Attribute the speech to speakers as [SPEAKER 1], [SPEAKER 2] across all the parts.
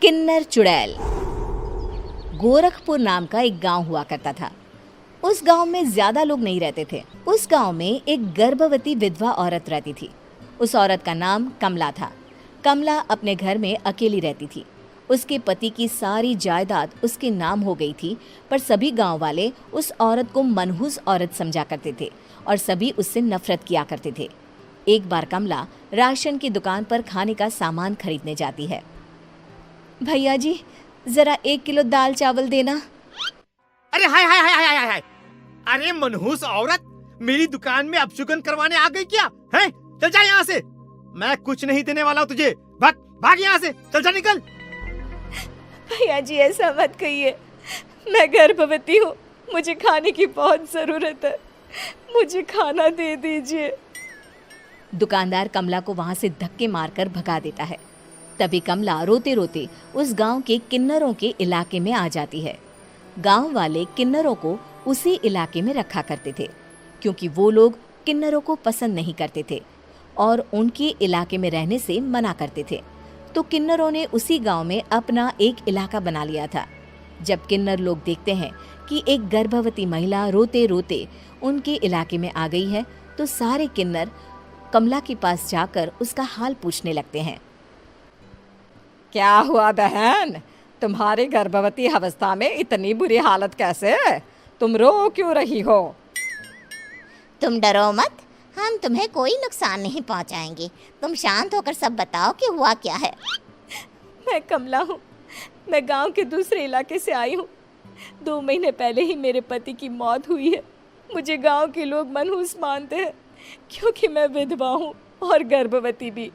[SPEAKER 1] किन्नर चुड़ैल। गोरखपुर नाम का एक गांव हुआ करता था। उस गांव में ज्यादा लोग नहीं रहते थे। उस गांव में एक गर्भवती विधवा औरत रहती थी। उस औरत का नाम कमला था। कमला अपने घर में अकेली रहती थी। उसके पति की सारी जायदाद उसके नाम हो गई थी, पर सभी गांव वाले उस औरत को मनहूस औरत समझा करते थे और सभी उससे नफरत किया करते थे। एक बार कमला राशन की दुकान पर खाने का सामान खरीदने जाती है। भैया जी, जरा 1 किलो दाल चावल देना।
[SPEAKER 2] अरे हाय हाय हाय हाय हाय हाय! अरे मनहूस औरत, मेरी दुकान में अपशुगन करवाने आ गई क्या? हैं? चल जा यहाँ से। मैं कुछ नहीं देने वाला हूँ तुझे। भाग भाग यहाँ से, चल जा, निकल।
[SPEAKER 1] भैया जी, ऐसा मत कहिए। मैं गर्भवती हूँ, मुझे खाने की बहुत ज़रूरत है। मुझे खाना दे दीजिए। दुकानदार कमला को वहां से धक्के मारकर भगा देता है। तभी कमला रोते रोते उस गांव के किन्नरों के इलाके में आ जाती है। गांव वाले किन्नरों को उसी इलाके में रखा करते थे, क्योंकि वो लोग किन्नरों को पसंद नहीं करते थे और उनके इलाके में रहने से मना करते थे। तो किन्नरों ने उसी गांव में अपना एक इलाका बना लिया था। जब किन्नर लोग देखते हैं कि एक गर्भवती महिला रोते रोते उनके इलाके में आ गई है, तो सारे किन्नर कमला के पास जाकर उसका हाल पूछने लगते हैं।
[SPEAKER 3] क्या हुआ बहन, तुम्हारी गर्भवती अवस्था में इतनी बुरी हालत कैसे? तुम रो क्यों रही हो?
[SPEAKER 4] तुम डरो मत, हम तुम्हें कोई नुकसान नहीं पहुंचाएंगे। तुम शांत होकर सब बताओ कि हुआ क्या है।
[SPEAKER 1] मैं कमला हूँ। मैं गांव के दूसरे इलाके से आई हूँ। 2 महीने पहले ही मेरे पति की मौत हुई है। मुझे गांव के लोग मनहूस मानते हैं, क्योंकि मैं विधवा हूँ और गर्भवती भी।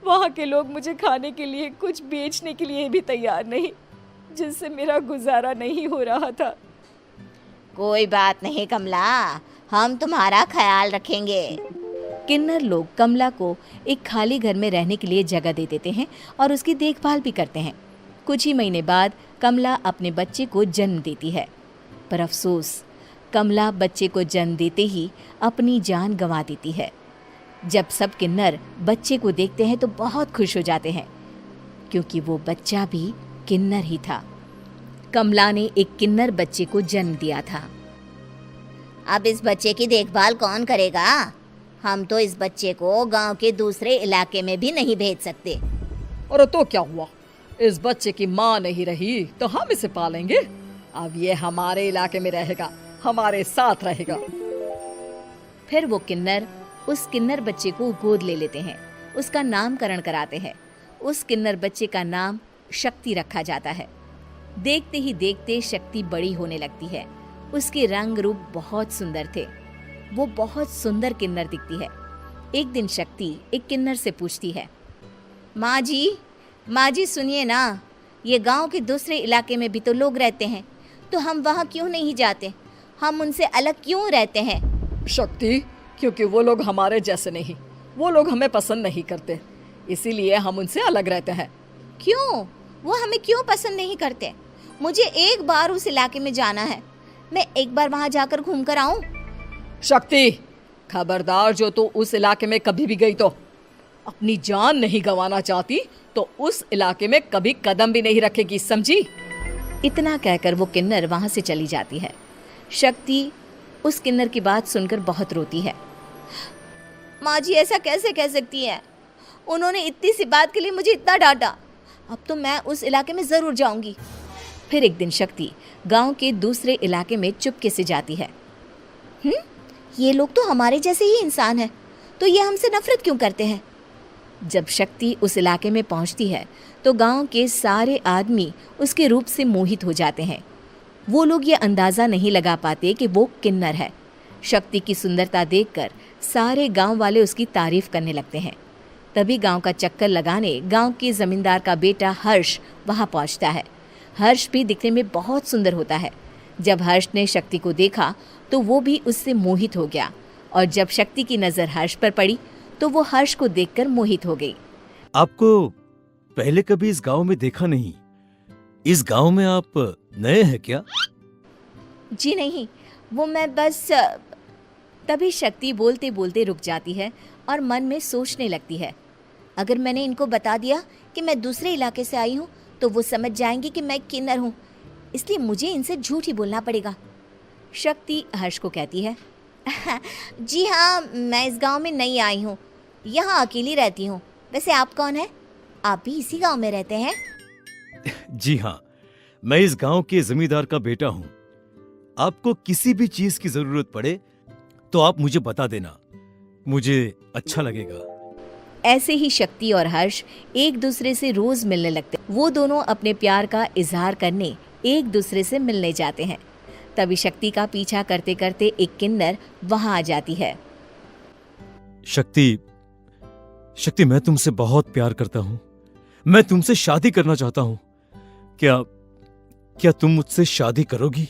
[SPEAKER 1] वहाँ के लोग मुझे खाने के लिए कुछ बेचने के लिए भी तैयार नहीं, जिससे मेरा गुजारा नहीं हो रहा था।
[SPEAKER 4] कोई बात नहीं कमला, हम तुम्हारा ख्याल रखेंगे।
[SPEAKER 1] किन्नर लोग कमला को एक खाली घर में रहने के लिए जगह दे देते हैं और उसकी देखभाल भी करते हैं। कुछ ही महीने बाद कमला अपने बच्चे को जन्म देती है, पर अफसोस, कमला बच्चे को जन्म देते ही अपनी जान गंवा देती है। जब सब किन्नर बच्चे को देखते हैं तो बहुत खुश हो जाते हैं, क्योंकि वो बच्चा भी किन्नर ही था। कमला ने एक किन्नर बच्चे को जन्म दिया था।
[SPEAKER 4] अब इस बच्चे की देखभाल कौन करेगा? हम तो इस बच्चे को गांव के दूसरे इलाके में भी नहीं भेज सकते।
[SPEAKER 3] और तो क्या हुआ, इस बच्चे की माँ नहीं रही तो हम इसे पालेंगे। अब ये हमारे इलाके में रहेगा, हमारे साथ रहेगा।
[SPEAKER 1] फिर वो किन्नर उस किन्नर बच्चे को गोद ले लेते हैं, उसका नामकरण कराते हैं। उस किन्नर बच्चे का नाम शक्ति रखा जाता है। देखते ही देखते शक्ति बड़ी होने लगती है। उसके रंग रूप बहुत सुंदर थे। वो बहुत सुंदर किन्नर दिखती है। एक दिन शक्ति एक किन्नर से पूछती है, माँ जी सुनिए ना, ये गांव के दूसरे इलाके में भी तो लोग रहते हैं, तो हम वहाँ क्यों नहीं जाते? हम उनसे अलग क्यों रहते हैं?
[SPEAKER 3] शक्ति, क्योंकि वो लोग हमारे जैसे नहीं, वो लोग हमें पसंद नहीं करते, इसीलिए हम उनसे अलग रहते हैं।
[SPEAKER 4] क्यों? वो हमें क्यों पसंद नहीं करते? मुझे एक बार उस इलाके में जाना है। मैं एक बार वहाँ जाकर घूम कर आऊँ।
[SPEAKER 3] शक्ति, खबरदार, जो तू उस इलाके में कभी भी गई तो अपनी जान नहीं गंवाना चाहती तो उस इलाके में कभी कदम भी नहीं रखेगी, समझी?
[SPEAKER 1] इतना कहकर वो किन्नर वहां से चली जाती है। शक्ति उस किन्नर की बात सुनकर बहुत रोती है।
[SPEAKER 4] माँ जी, ऐसा कैसे कह सकती हैं? उन्होंने इतनी सी बात के लिए मुझे इतना डांटा। अब तो मैं उस इलाके में ज़रूर जाऊंगी।
[SPEAKER 1] फिर एक दिन शक्ति गांव के दूसरे इलाके में चुपके से जाती है।
[SPEAKER 4] ये लोग तो हमारे जैसे ही इंसान हैं, तो ये हमसे नफरत क्यों करते हैं?
[SPEAKER 1] जब शक्ति उस इलाके में पहुंचती है तो गांव के सारे आदमी उसके रूप से मोहित हो जाते हैं। वो लोग ये अंदाज़ा नहीं लगा पाते कि वो किन्नर है। शक्ति की सुंदरता देखकर सारे गांव वाले उसकी तारीफ करने लगते हैं। तभी गांव का चक्कर लगाने गांव के जमींदार का बेटा हर्ष वहां पहुंचता है। हर्ष भी दिखने में बहुत सुंदर होता है। जब हर्ष ने शक्ति को देखा तो वो भी उससे मोहित हो गया, और जब शक्ति की नज़र हर्ष पर पड़ी तो वो हर्ष को देखकर मोहित हो गई।
[SPEAKER 5] आपको पहले कभी इस गांव में देखा नहीं। इस गांव में आप नए हैं क्या?
[SPEAKER 1] जी नहीं, वो मैं बस। तभी शक्ति बोलते बोलते रुक जाती है और मन में सोचने लगती है,
[SPEAKER 4] अगर मैंने इनको बता दिया कि मैं दूसरे इलाके से आई हूँ तो वो समझ जाएंगे कि मैं किन्नर हूँ, इसलिए मुझे इनसे झूठ ही बोलना पड़ेगा।
[SPEAKER 1] शक्ति हर्ष को कहती है,
[SPEAKER 4] जी हाँ, मैं इस गांव में नई आई हूँ, यहाँ अकेली रहती हूँ। वैसे आप कौन है? आप भी इसी गांव में रहते हैं?
[SPEAKER 5] जी हाँ, मैं इस गांव के जमींदार का बेटा हूँ। आपको किसी भी चीज की जरूरत पड़े तो आप मुझे बता देना, मुझे अच्छा लगेगा।
[SPEAKER 1] ऐसे ही शक्ति और हर्ष एक दूसरे से रोज मिलने लगते। वो दोनों अपने प्यार का इजहार करने एक दूसरे से मिलने जाते हैं। तभी शक्ति का पीछा करते करते एक किन्नर वहां आ जाती है।
[SPEAKER 5] शक्ति, शक्ति, मैं तुमसे बहुत प्यार करता हूँ। मैं तुमसे शादी करना चाहता हूँ। क्या तुम मुझसे शादी करोगी?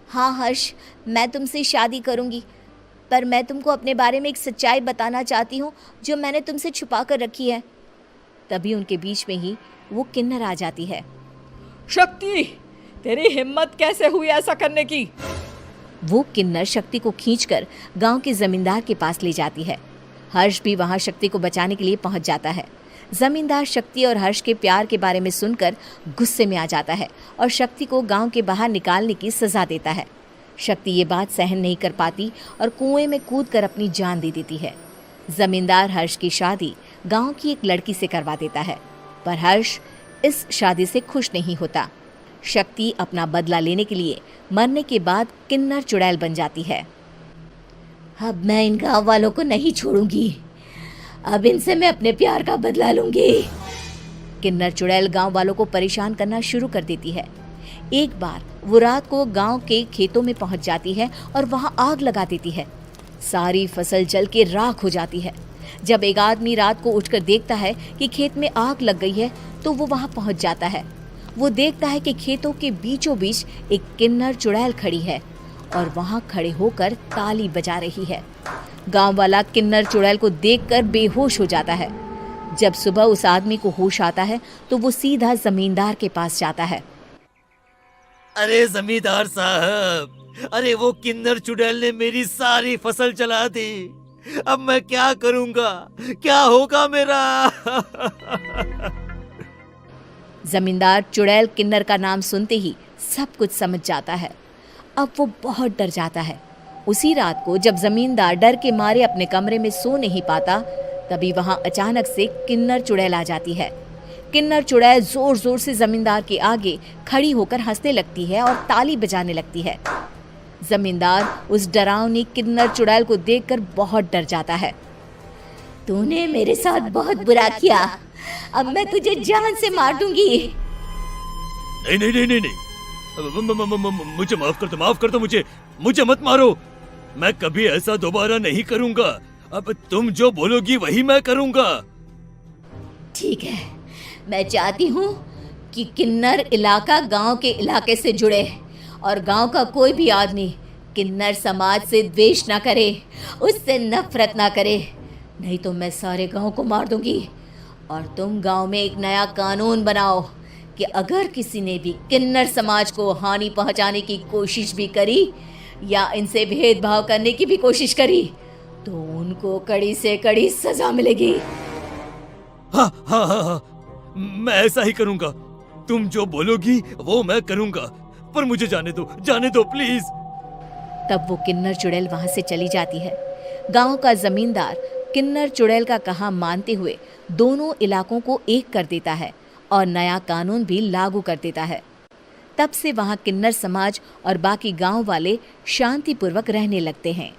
[SPEAKER 4] हाँ हर्ष, मैं तुमसे शादी करूँगी, पर मैं तुमको अपने बारे में एक सच्चाई बताना चाहती हूँ जो मैंने तुमसे छुपा कर रखी है।
[SPEAKER 1] तभी उनके बीच में ही वो किन्नर आ जाती है।
[SPEAKER 3] शक्ति, तेरी हिम्मत कैसे हुई ऐसा करने की?
[SPEAKER 1] वो किन्नर शक्ति को खींचकर गांव के जमींदार के पास ले जाती है। हर्ष भी वहां शक्ति को बचाने के लिए पहुंच जाता है। जमींदार शक्ति और हर्ष के प्यार के बारे में सुनकर गुस्से में आ जाता है और शक्ति को गांव के बाहर निकालने की सजा देता है। शक्ति ये बात सहन नहीं कर पाती और कुएं में कूदकर अपनी जान दे देती है। जमींदार हर्ष की शादी गांव की एक लड़की से करवा देता है, पर हर्ष इस शादी से खुश नहीं होता। शक्ति अपना बदला लेने के लिए मरने के बाद किन्नर चुड़ैल बन जाती है।
[SPEAKER 4] अब मैं इन गाँव वालों को नहीं छोड़ूंगी, अब इनसे मैं अपने प्यार का बदला लूंगी।
[SPEAKER 1] किन्नर चुड़ैल गांव वालों को परेशान करना शुरू कर देती है। एक बार वो रात को गांव के खेतों में पहुंच जाती है और वहां आग लगा देती है। सारी फसल जल के राख हो जाती है। जब एक आदमी रात को उठकर देखता है कि खेत में आग लग गई है तो वो वहां पहुंच जाता है। वो देखता है कि खेतों के बीचों बीच एक किन्नर चुड़ैल खड़ी है और वहां खड़े होकर ताली बजा रही है। गांव वाला किन्नर चुड़ैल को देखकर बेहोश हो जाता है। जब सुबह उस आदमी को होश आता है तो वो सीधा जमींदार के पास जाता है।
[SPEAKER 5] अरे जमींदार साहब, अरे वो किन्नर चुड़ैल ने मेरी सारी फसल जला दी। अब मैं क्या करूंगा? क्या होगा मेरा?
[SPEAKER 1] जमींदार चुड़ैल किन्नर का नाम सुनते ही सब कुछ समझ जाता है। अब वो बहुत डर जाता है। उसी रात को जब जमींदार डर के मारे अपने कमरे में सो नहीं पाता, तभी वहां अचानक से किन्नर चुड़ैल आ जाती है। किन्नर चुड़ैल जोर जोर से जमींदार के आगे खड़ी होकर हंसने लगती है और ताली बजाने लगती है। जमींदार उस डरावनी किन्नर चुड़ैल को देखकर बहुत डर जाता है।
[SPEAKER 4] तूने मेरे साथ बहुत बुरा किया, अब मैं तुझे जान से मार दूंगी।
[SPEAKER 5] नहीं नहीं नहीं नहीं नहीं, मुझे माफ कर दो, मुझे मत मारो। मैं कभी ऐसा दोबारा नहीं करूंगा। अब तुम जो बोलोगी वही मैं करूंगा।
[SPEAKER 4] ठीक है, मैं चाहती हूँ कि किन्नर इलाका गांव के इलाके से जुड़े और गांव का कोई भी आदमी किन्नर समाज से द्वेष ना करे, उससे नफरत ना करे, नहीं तो मैं सारे गांव को मार दूंगी। और तुम गांव में एक नया कानून बनाओ कि अगर किसी ने भी किन्नर समाज को हानि पहुंचाने की कोशिश भी करी या इनसे भेदभाव करने की भी कोशिश करी तो उनको कड़ी से कड़ी सजा मिलेगी।
[SPEAKER 5] हाँ हाँ हाँ हाँ, मैं ऐसा ही करूंगा। तुम जो बोलोगी वो मैं करूंगा, पर मुझे जाने दो प्लीज।
[SPEAKER 1] तब वो किन्नर चुड़ैल वहां से चली जाती है। गांव का जमींदार किन्नर चुड़ैल का कहा मानते हुए दोनों इलाकों को एक कर देता है और नया कानून भी लागू कर देता है। तब से वहां किन्नर समाज और बाकी गांव वाले शांतिपूर्वक रहने लगते हैं।